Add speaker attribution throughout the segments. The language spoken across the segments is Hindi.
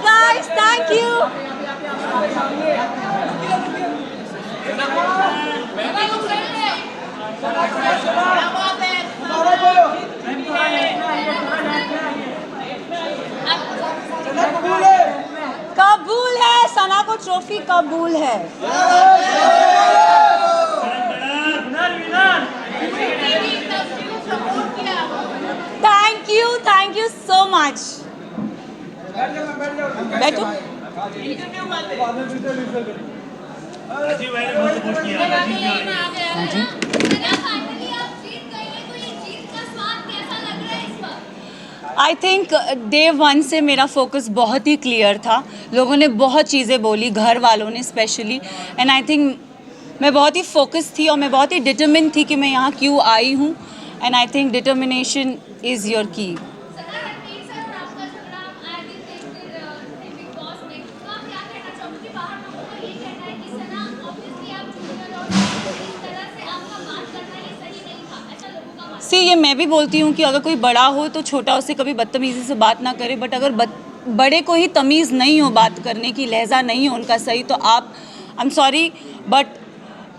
Speaker 1: guys, thank you. कबूल है, सना को ट्रॉफी कबूल है। Thank you so much. बैठो। आई थिंक डे वन से मेरा फोकस बहुत ही क्लियर था। लोगों ने बहुत चीज़ें बोली, घर वालों ने स्पेशली, एंड आई थिंक मैं बहुत ही फोकस थी और मैं बहुत ही डिटरमिन थी कि मैं यहाँ क्यों आई हूँ। And I think determination is your की। सी ये मैं भी बोलती हूँ कि अगर कोई बड़ा हो तो छोटा उससे कभी बदतमीज़ी से बात ना करे, बट अगर बड़े को ही तमीज़ नहीं हो बात करने की, लहजा नहीं हो उनका सही, तो आप आई एम सॉरी बट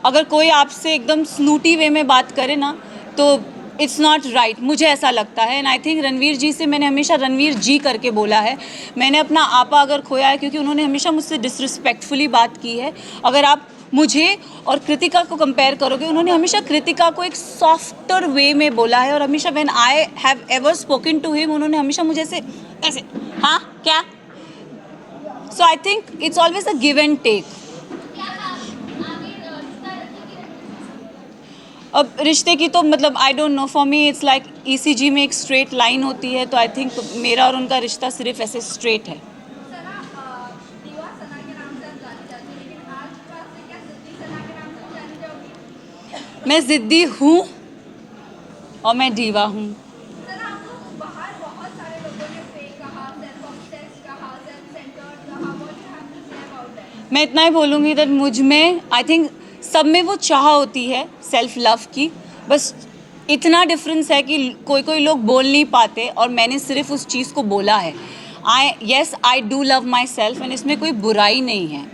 Speaker 1: अगर कोई आपसे एकदम स्नूटी वे में बात करे ना तो इट्स नॉट राइट, मुझे ऐसा लगता है। एंड आई थिंक रणवीर जी से मैंने हमेशा रणवीर जी करके बोला है। मैंने अपना आपा अगर खोया है क्योंकि उन्होंने हमेशा मुझसे डिसरिस्पेक्टफुली बात की है। अगर आप मुझे और कृतिका को कंपेयर करोगे, उन्होंने हमेशा कृतिका को एक सॉफ्टर वे में बोला है और हमेशा when I have ever spoken to him उन्होंने हमेशा मुझे ऐसे हाँ क्या। So I think it's always a give and take. अब रिश्ते की तो मतलब I don't know, for me it's like ECG में एक स्ट्रेट लाइन होती है, तो आई थिंक मेरा और उनका रिश्ता सिर्फ ऐसे स्ट्रेट है। मैं ज़िद्दी हूँ और मैं दीवा हूँ। मैं इतना ही बोलूँगी दैट मुझ में आई थिंक सब में वो चाह होती है सेल्फ लव की, बस इतना डिफरेंस है कि कोई लोग बोल नहीं पाते और मैंने सिर्फ उस चीज़ को बोला है। I do love my self and इसमें कोई बुराई नहीं है।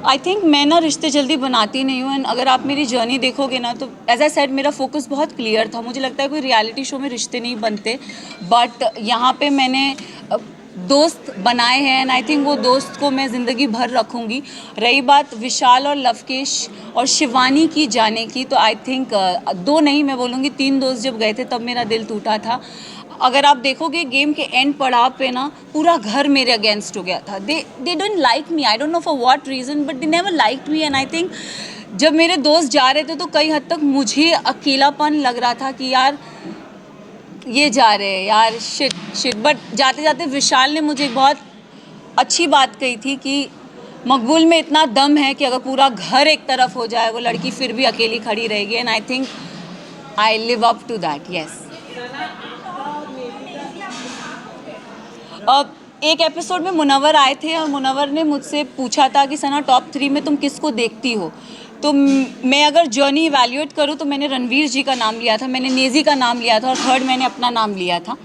Speaker 1: आई थिंक मैं ना रिश्ते जल्दी बनाती नहीं हूँ, एंड अगर आप मेरी जर्नी देखोगे ना तो एज आई सेड मेरा फोकस बहुत क्लियर था। मुझे लगता है कोई रियलिटी शो में रिश्ते नहीं बनते, बट यहाँ पे मैंने दोस्त बनाए हैं एंड आई थिंक वो दोस्त को मैं ज़िंदगी भर रखूँगी। रही बात विशाल और लवकेश और शिवानी की जाने की, तो आई थिंक 2 नहीं मैं बोलूँगी 3 दोस्त जब गए थे तब मेरा दिल टूटा था। अगर आप देखोगे गेम के एंड पड़ाव पे ना पूरा घर मेरे अगेंस्ट हो गया था। They don't like me, I don't know for what reason, but they never liked me. And I think जब मेरे दोस्त जा रहे थे तो कई हद तक मुझे अकेलापन लग रहा था कि यार ये जा रहे हैं यार, शिट। बट जाते जाते विशाल ने मुझे बहुत अच्छी बात कही थी कि मकबूल में इतना दम है कि अगर पूरा घर एक तरफ हो जाए वो लड़की फिर भी अकेली खड़ी रहेगी। And I think I live up to that. Yes, अब एक एपिसोड में मुनव्वर आए थे और मुनव्वर ने मुझसे पूछा था कि सना टॉप 3 में तुम किसको देखती हो, तो मैं अगर जर्नी इवैल्यूएट करूँ तो मैंने रणवीर जी का नाम लिया था, मैंने नेज़ी का नाम लिया था और थर्ड मैंने अपना नाम लिया था।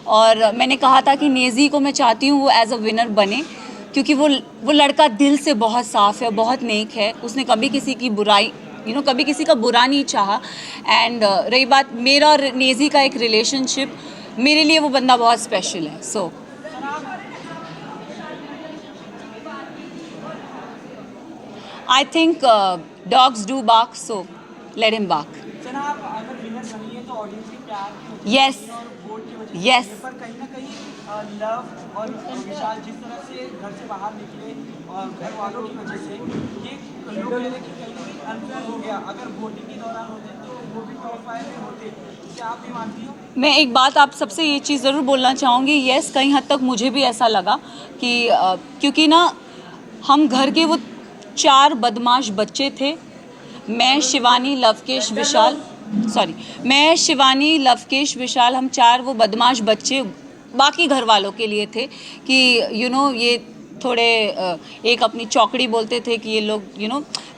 Speaker 1: और मैंने कहा था कि नेज़ी को मैं चाहती हूँ वो एज अ विनर बने क्योंकि वो लड़का दिल से बहुत साफ़ है, बहुत नेक है। उसने कभी किसी की बुराई कभी किसी का बुरा नहीं चाहा। एंड रही बात मेरा और नेज़ी का एक रिलेशनशिप, मेरे लिए वो बंदा बहुत स्पेशल है। सो I think dogs do bark, so let him bark.
Speaker 2: सना आप अगर विनर बनी है तो ऑडियंस के प्यार की वजह
Speaker 1: Yes.
Speaker 2: से और वोट की वजह
Speaker 1: Yes.
Speaker 2: से, पर कहीं ना कहीं लव और विशाल जिस तरह से घर से बाहर निकले और घर वालों की वजह से ये लोग कह रहे हैं कि कहीं ना कहीं अनफेयर हो गया। अगर वोटिंग के दौरान होते तो वो भी टॉप 5 में होते, क्या आप भी मानती हो?
Speaker 1: मैं एक बात आप सबसे ये चीज़ ज़रूर बोलना चाहूँगी। येस, कहीं हद तक मुझे भी ऐसा लगा कि क्योंकि ना हम घर के वो 4 बदमाश बच्चे थे, मैं, शिवानी, लवकेश, विशाल। सॉरी, मैं, शिवानी, लवकेश, विशाल, हम 4 वो बदमाश बच्चे बाकी घर वालों के लिए थे कि ये थोड़े एक अपनी चौकड़ी बोलते थे कि ये लोग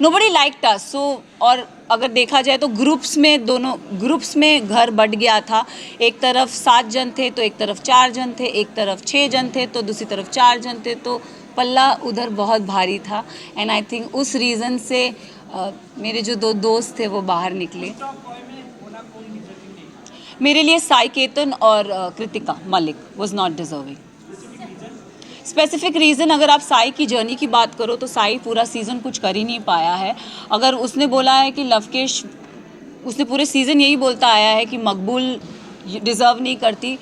Speaker 1: नोबडी लाइक्ड अस। सो और अगर देखा जाए तो दोनों ग्रुप्स में घर बट गया था। एक तरफ 7 जन थे तो एक तरफ 4 जन थे, एक तरफ 6 जन थे तो दूसरी तरफ 4 जन थे, तो पल्ला उधर बहुत भारी था। एंड आई थिंक उस रीज़न से मेरे जो 2 दोस्त थे वो बाहर निकले। मेरे लिए साई केतन और Kritika Malik was not deserving. Specific reason, अगर आप साई की जर्नी की बात करो तो साई पूरा सीज़न कुछ कर ही नहीं पाया है। अगर उसने बोला है कि लवकेश, उसने पूरे सीज़न यही बोलता आया है कि मकबूल डिज़र्व नहीं करती।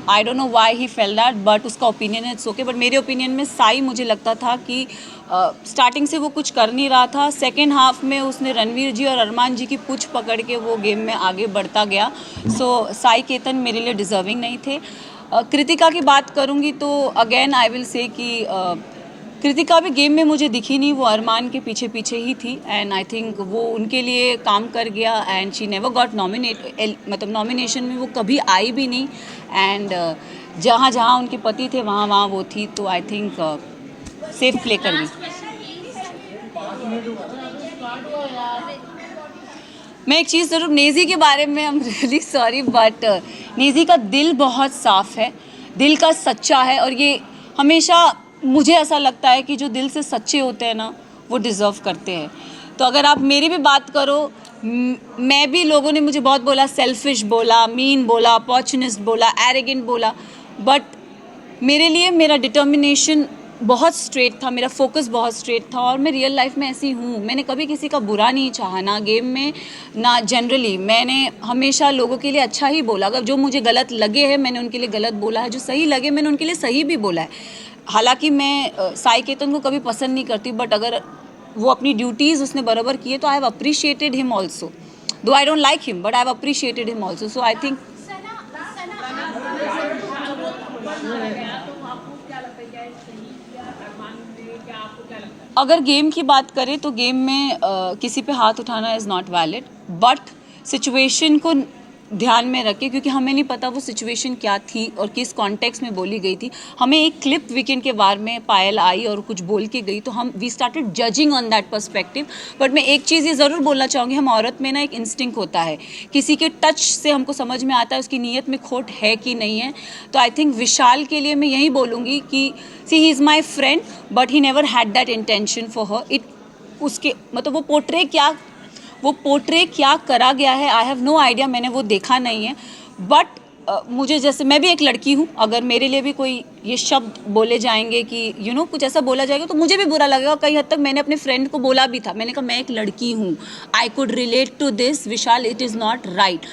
Speaker 1: आई don't know why he fail that, but उसका ओपिनियन है, इट्स ओके। बट मेरे ओपिनियन में साई, मुझे लगता था कि स्टार्टिंग से वो कुछ कर नहीं रहा था। सेकेंड हाफ में उसने रणवीर जी और अरमान जी की पूछ पकड़ के वो गेम में आगे बढ़ता गया। सो साई केतन मेरे लिए डिज़र्विंग नहीं थे। कृतिका की बात करूँगी तो अगेन आई विल से कि कृतिका भी गेम में मुझे दिखी नहीं, वो अरमान के पीछे पीछे ही थी। एंड आई थिंक वो उनके लिए काम कर गया एंड शी नेवर गॉट मतलब नॉमिनेशन में वो कभी आई भी नहीं। एंड जहाँ जहाँ उनके पति थे वहाँ वहाँ वो थी, तो आई थिंक सेफ प्ले कर गई। मैं एक चीज़ ज़रूर, नेज़ी के बारे में I am really sorry, but Naezy का दिल बहुत साफ़ है, दिल का सच्चा है। और ये हमेशा मुझे ऐसा लगता है कि जो दिल से सच्चे होते हैं ना, वो डिज़र्व करते हैं। तो अगर आप मेरी भी बात करो, मैं भी, लोगों ने मुझे बहुत बोला, सेल्फिश बोला, मीन बोला, अपॉर्चुनिस्ट बोला, एरोगेंट बोला, बट मेरे लिए मेरा डिटर्मिनेशन बहुत स्ट्रेट था, मेरा फोकस बहुत स्ट्रेट था। और मैं रियल लाइफ में ऐसी हूँ, मैंने कभी किसी का बुरा नहीं चाहा, ना गेम में ना जनरली। मैंने हमेशा लोगों के लिए अच्छा ही बोला। अगर जो मुझे गलत लगे हैं मैंने उनके लिए गलत बोला है, जो सही लगे मैंने उनके लिए सही भी बोला है। हालांकि मैं साई केतन को कभी पसंद नहीं करती, बट अगर वो अपनी ड्यूटीज़ उसने बराबर किए तो I have appreciated him also. Though I don't like him, but I have appreciated him also. So I think अगर गेम की बात करें तो गेम में किसी पे हाथ उठाना is not valid, but situation को ध्यान में रखें, क्योंकि हमें नहीं पता वो सिचुएशन क्या थी और किस कॉन्टेक्स्ट में बोली गई थी। हमें एक क्लिप वीकेंड के बारे में पायल आई और कुछ बोल के गई, तो हम we started judging on that perspective. But मैं एक चीज़ ये ज़रूर बोलना चाहूँगी, हम औरत में ना एक इंस्टिंक्ट होता है, किसी के टच से हमको समझ में आता है उसकी नीयत में खोट है कि नहीं है। तो आई थिंक विशाल के लिए मैं यही बोलूँगी कि see he is my friend, but he never had that intention for her. It उसके मतलब वो पोर्ट्रे क्या करा गया है, आई हैव नो आइडिया, मैंने वो देखा नहीं है। बट मुझे, जैसे मैं भी एक लड़की हूँ, अगर मेरे लिए भी कोई ये शब्द बोले जाएंगे कि कुछ ऐसा बोला जाएगा तो मुझे भी बुरा लगेगा। कई हद तक मैंने अपने फ्रेंड को बोला भी था, मैंने कहा मैं एक लड़की हूँ, I could relate to this Vishal, it is not right.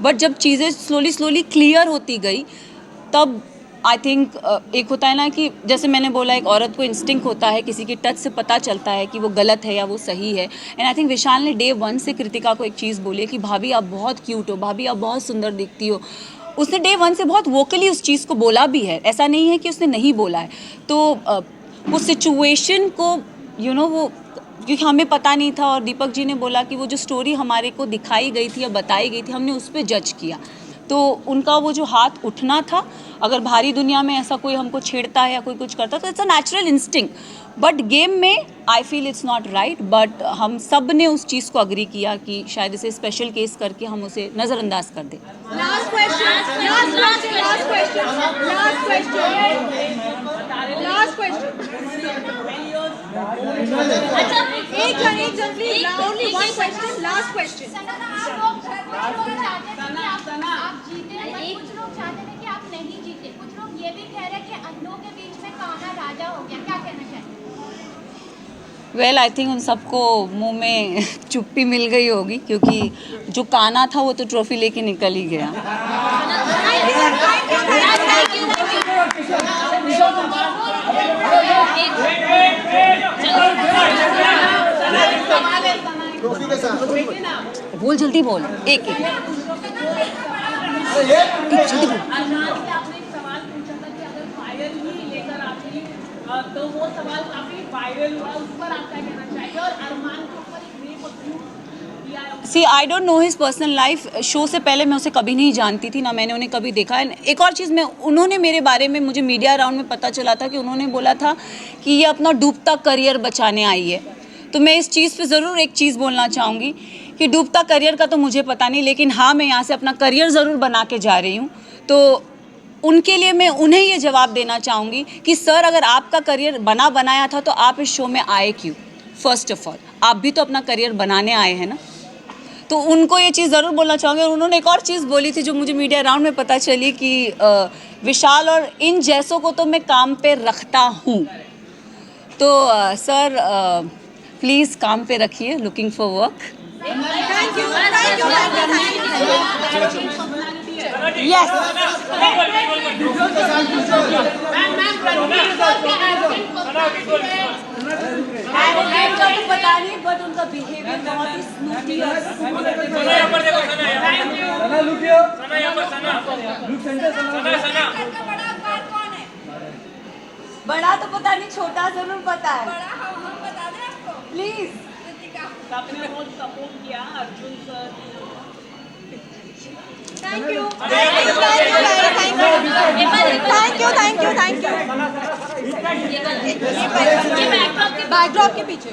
Speaker 1: But जब चीज़ें स्लोली क्लियर होती गई, तब आई थिंक एक होता है ना कि जैसे मैंने बोला, एक औरत को इंस्टिंक्ट होता है, किसी की टच से पता चलता है कि वो गलत है या वो सही है। एंड आई थिंक विशाल ने डे 1 से कृतिका को एक चीज़ बोली कि भाभी आप बहुत क्यूट हो, भाभी आप बहुत सुंदर दिखती हो। उसने डे 1 से बहुत वोकली उस चीज़ को बोला भी है, ऐसा नहीं है कि उसने नहीं बोला है। तो वो सिचुएशन को वो, क्योंकि हमें पता नहीं था, और दीपक जी ने बोला कि वो जो स्टोरी हमारे को दिखाई गई थी या बताई गई थी, हमने उस पर जज किया। तो उनका वो जो हाथ उठना था, अगर भारी दुनिया में ऐसा कोई हमको छेड़ता है या कोई कुछ करता है तो it's a natural instinct. But game में I feel it's not right. But हम सब ने उस चीज़ को अग्री किया कि शायद इसे स्पेशल केस करके हम उसे नज़रअंदाज कर दें।
Speaker 3: एक जन please, only one question, last question.
Speaker 4: आप जीते, कुछ लोग चाहते थे कि आप नहीं जीते, कुछ लोग ये भी कह रहे हैं कि अंधों के बीच में कान्हा राजा हो गया, क्या कहना चाहिए?
Speaker 1: वेल आई थिंक उन सबको मुंह में चुप्पी मिल गई होगी, क्योंकि जो कान्हा था वो तो ट्रॉफी लेके निकल ही गया। बोल जल्दी बोल, एक जल्दी बोल।
Speaker 3: आपने एक सवाल पूछा था कि अगर पायल ही लेकर आती तो वो सवाल काफी वायरल हुआ, उस पर आप क्या कहना चाहिए? और अरमान के ऊपर एक रेप अक्यूज किया है।
Speaker 1: See I don't know his personal life. Show से पहले मैं उसे कभी नहीं जानती थी, ना मैंने उन्हें कभी देखा। एक और चीज़, मैं उन्होंने मेरे बारे में, मुझे मीडिया राउंड में पता चला था कि उन्होंने बोला था कि ये अपना डूबता करियर बचाने आई है। तो मैं इस चीज़ पे ज़रूर एक चीज़ बोलना चाहूँगी कि डूबता करियर का तो मुझे पता नहीं, लेकिन हाँ, मैं यहाँ से अपना करियर ज़रूर बना के जा रही हूँ। तो उनके लिए मैं उन्हें ये जवाब देना चाहूँगी कि सर, अगर आपका करियर बनाया था तो आप इस शो में आए क्यों? फर्स्ट ऑफ ऑल, आप भी तो अपना करियर बनाने आए हैं ना। तो उनको ये चीज़ ज़रूर बोलना चाहूँगी। और उन्होंने एक और चीज़ बोली थी जो मुझे मीडिया राउंड में पता चली कि विशाल और इन जैसों को तो मैं काम पे रखता हूँ। तो सर, प्लीज़ काम पे रखिए, लुकिंग फॉर वर्क। यस, पता नहीं, बट उनका बिहेवियर बहुत ही स्मूथी और बड़ा तो पता नहीं, छोटा जरूर पता है। प्लीज,
Speaker 3: आपने बहुत सपोर्ट किया Arjun sir.
Speaker 5: Thank you, thank you. ये बैकड्रॉप के पीछे।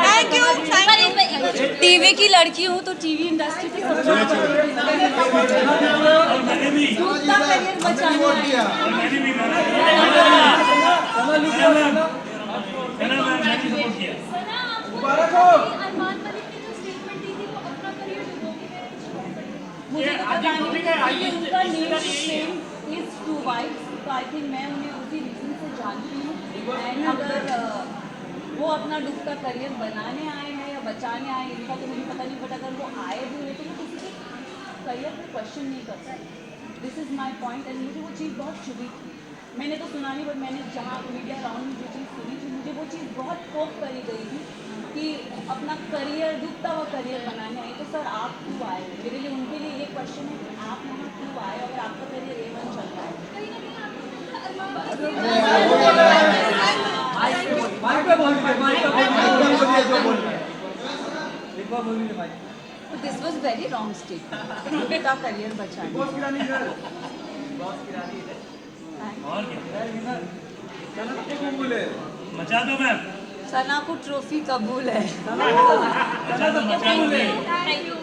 Speaker 5: Thank you.
Speaker 1: टीवी की लड़की हूँ तो टीवी इंडस्ट्री के दूसरा करियर बचाने
Speaker 4: अरमान मलिक ने जो स्टेटमेंट दी थी वो अपना करियर डुबोके
Speaker 1: मुझे तो पता नहीं, उनका नेम इज टू वाइफ, तो आई थिंक मैं उन्हें उसी रीजन से जानती हूँ। एंड अगर वो अपना डूबता करियर बनाने आए हैं या बचाने आए हैं, इनका तो मुझे पता नहीं, बट अगर वो आए भी हुए तो मैं किसी के करियर पर क्वेश्चन नहीं कर सकती। This is my point. And मुझे वो चीज़ बहुत चुभी थी। मैंने तो सुना नहीं, बट मैंने जहाँ मीडिया राउंड में जो चीज़ सुनी थी, मुझे वो चीज़ बहुत कोप करी गई थी कि अपना करियर, डूबता हुआ करियर बनाने आए। तो सर, आप क्यों आए? मेरे लिए, उनके लिए ये क्वेश्चन है कि आप यहाँ क्यों आए अगर आपका करियर A1 चल रहा है?
Speaker 4: कहीं ना कहीं
Speaker 1: तो this was very wrong statement. डूबता करियर बचाने।
Speaker 6: मचा दो मैम।
Speaker 1: सना को ट्रॉफी कबूल है।
Speaker 6: मचा दो।
Speaker 4: Thank you.